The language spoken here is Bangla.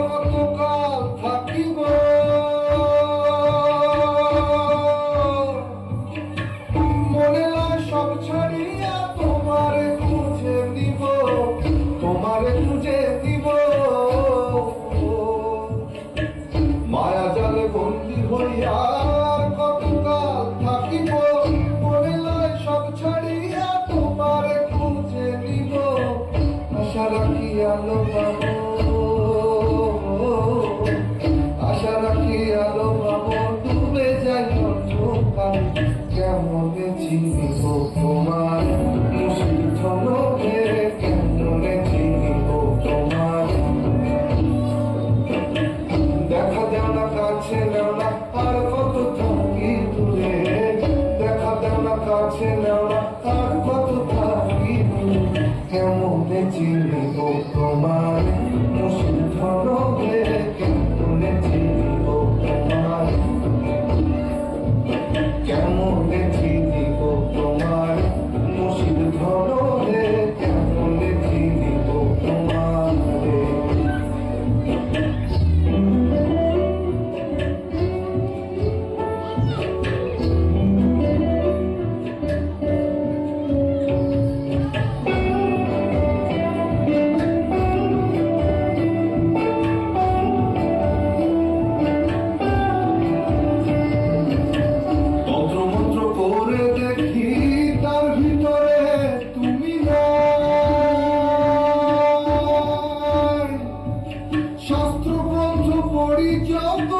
কতকাল থাকিব মনে হয় সব ছাড়িয়া তোমারে খুঁজে দিব, তোমারে খুঁজে দিব। মায়া জালে বন্দী হইয়া কতকাল থাকিব মনে হয় সব ছাড়িয়া তোমারে খুঁজে দিব। আশা রাখি আলো পাবো, আশা রাখি আলো পাবো, ডুবে যাই অন্ধকার। কেমনে চিনিব তোমার মুশকিল ধনকে, কেমনে চিনিব তোমার। দেখা দেও না কাছে নেও না আর কত থাকি দূরে, দেখা দেও না কাছে নেও না আর কত থাকি দূরে। কেমনে চিনিব তোমার মুশকিল ধনকে, কেমনে চিনিব তোমার। কেমনে চিনিব তোমার মুশকিল ধনকে, কেমনে চিনিব তোমার। শাস্ত্র গ্রন্থ পড়ি যত